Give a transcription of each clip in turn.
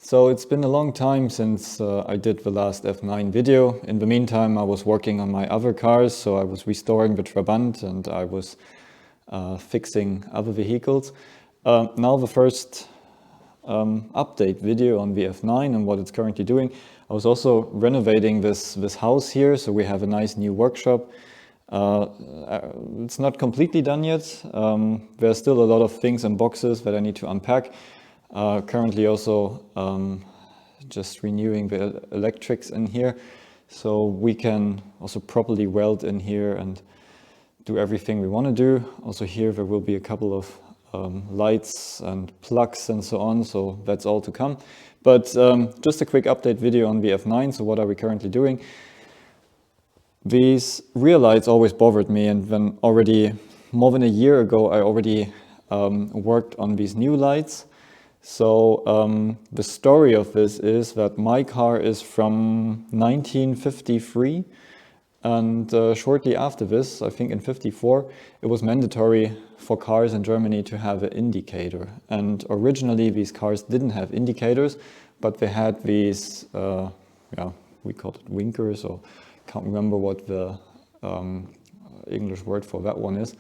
So it's been a long time since I did the last F9 video. In the meantime, I was working on my other cars, so I was restoring the Trabant and I was fixing other vehicles. Now the first update video on the F9 and what it's currently doing. I was also renovating this house here, so we have a nice new workshop. It's not completely done yet. There's still a lot of things and boxes that I need to unpack. Currently also just renewing the electrics in here, so we can also properly weld in here and do everything we want to do. Also here there will be a couple of lights and plugs and so on, so that's all to come. But just a quick update video on the F9. So what are we currently doing? These rear lights always bothered me, and then already more than a year ago I already worked on these new lights. So the story of this is that my car is from 1953, and shortly after this, I think in 54, it was mandatory for cars in Germany to have an indicator. And originally these cars didn't have indicators, but they had these, we called it winkers, or can't remember what the English word for that one is.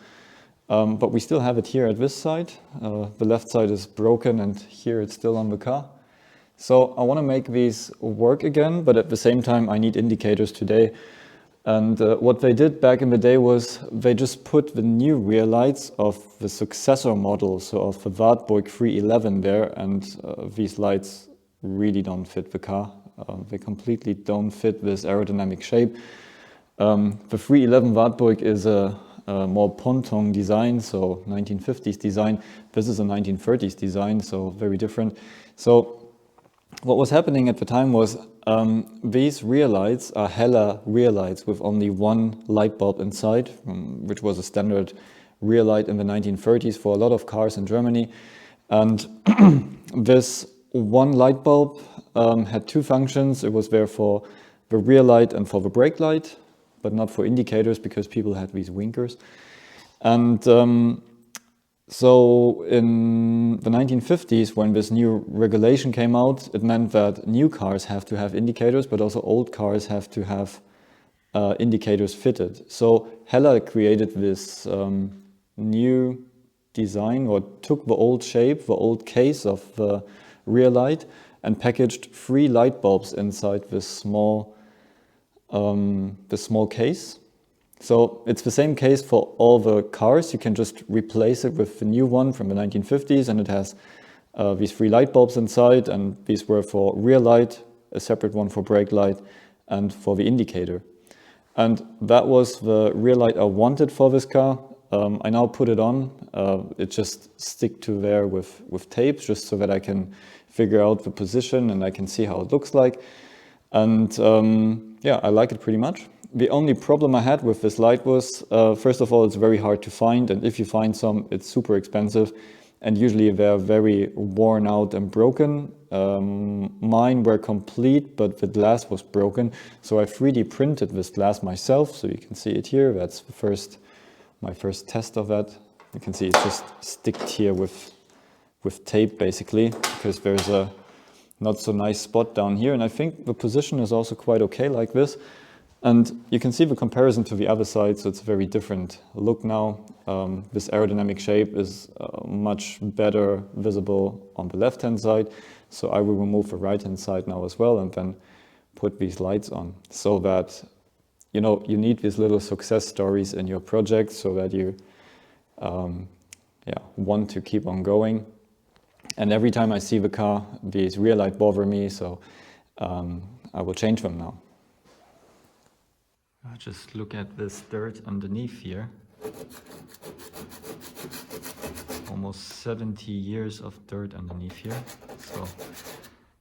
But we still have it here at this side. The left side is broken and here it's still on the car. So I want to make these work again, but at the same time I need indicators today. And what they did back in the day was they just put the new rear lights of the successor model, so of the Wartbug 311 there, and these lights really don't fit the car. They completely don't fit this aerodynamic shape. The 311 Wartbug is a more ponton design, so 1950s design. This is a 1930s design, so very different. So what was happening at the time was these rear lights are Hella rear lights with only one light bulb inside, which was a standard rear light in the 1930s for a lot of cars in Germany. And this one light bulb had two functions. It was there for the rear light and for the brake light, but not for indicators because people had these winkers. And so in the 1950s, when this new regulation came out, it meant that new cars have to have indicators, but also old cars have to have indicators fitted. So Hella created this new design, or took the old shape, the old case of the rear light, and packaged 3 light bulbs inside this small case. So it's the same case for all the cars. You can just replace it with the new one from the 1950s, and it has these 3 light bulbs inside, and these were for rear light, a separate one for brake light, and for the indicator. And that was the rear light I wanted for this car. I now put it on. It just stick to there with tape, just so that I can figure out the position and I can see how it looks like. And yeah, I like it pretty much. The only problem I had with this light was, first of all, it's very hard to find, and if you find some, it's super expensive, and usually they're very worn out and broken. Mine were complete, but the glass was broken, so I 3D printed this glass myself, so you can see it here. That's my first test of that. You can see it's just sticked here with tape, basically, because there's a not so nice spot down here, and I think the position is also quite okay like this. And you can see the comparison to the other side, so it's a very different look now. This aerodynamic shape is much better visible on the left-hand side, so I will remove the right-hand side now as well and then put these lights on, so that you need these little success stories in your project, so that you want to keep on going. And every time I see the car, these rear lights bother me, so I will change them now. Just look at this dirt underneath here. Almost 70 years of dirt underneath here. So I'm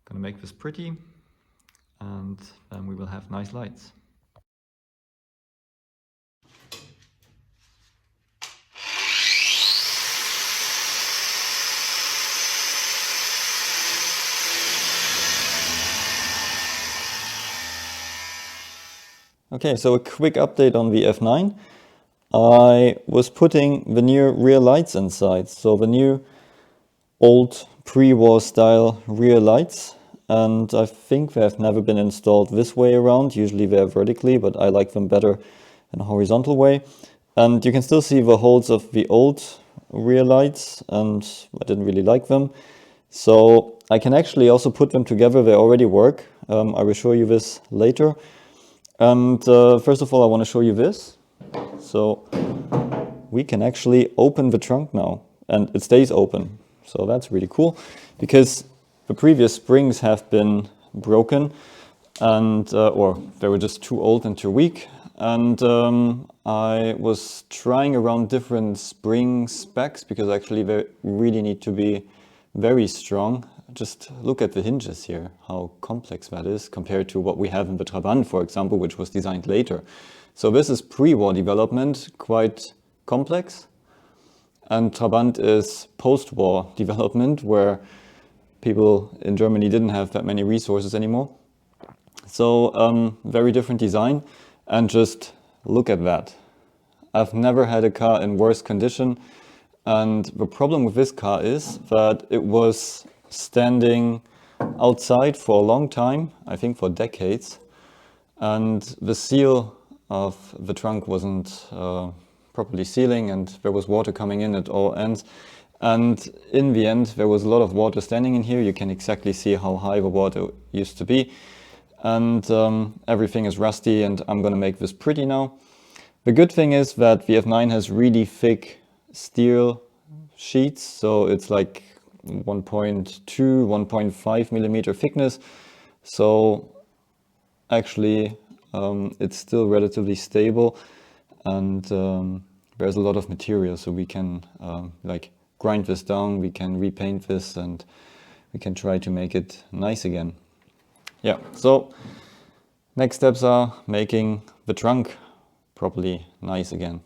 gonna make this pretty, and then we will have nice lights. Okay, so a quick update on the F9. I was putting the new rear lights inside, so the new old pre-war style rear lights. and I think they have never been installed this way around. Usually they're vertically, but I like them better in a horizontal way. And you can still see the holes of the old rear lights, and I didn't really like them. So I can actually also put them together. They already work. I will show you this later. And first of all, I want to show you this. So we can actually open the trunk now, and it stays open. So that's really cool, because the previous springs have been broken, and or they were just too old and too weak. And I was trying around different spring specs, because actually they really need to be very strong. Just look at the hinges here, how complex that is compared to what we have in the Trabant, for example, which was designed later. So this is pre-war development, quite complex. And Trabant is post-war development, where people in Germany didn't have that many resources anymore. So very different design. And just look at that. I've never had a car in worse condition. And the problem with this car is that it was standing outside for a long time, I think for decades. And the seal of the trunk wasn't properly sealing, and there was water coming in at all ends. And in the end, there was a lot of water standing in here. You can exactly see how high the water used to be. And everything is rusty, and I'm going to make this pretty now. The good thing is that the F9 has really thick steel sheets, so it's like 1.2, 1.5 millimeter thickness. So actually it's still relatively stable, and there's a lot of material, so we can like grind this down, we can repaint this, and we can try to make it nice again. Yeah, so next steps are making the trunk properly nice again.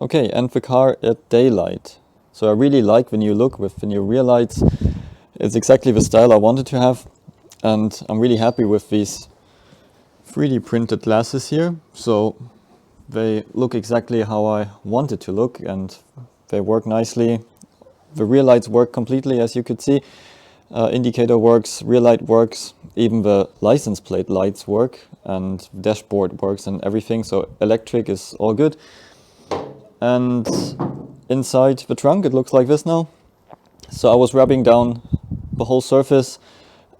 Okay, and the car at daylight. So I really like the new look with the new rear lights. It's exactly the style I wanted to have, and I'm really happy with these 3D printed glasses here. So they look exactly how I want it to look, and they work nicely. The rear lights work completely, as you could see. Indicator works, rear light works, even the license plate lights work, and dashboard works and everything. So electric is all good. And inside the trunk it looks like this now. So I was rubbing down the whole surface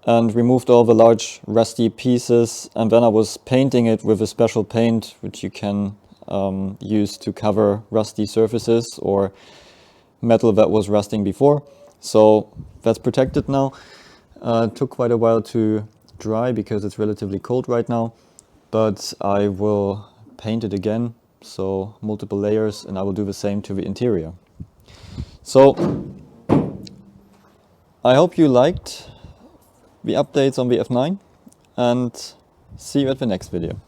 and removed all the large rusty pieces, and then I was painting it with a special paint which you can use to cover rusty surfaces or metal that was rusting before. So that's protected now. It took quite a while to dry because it's relatively cold right now, but I will paint it again, so multiple layers, and I will do the same to the interior. So I hope you liked the updates on the F9, and see you at the next video.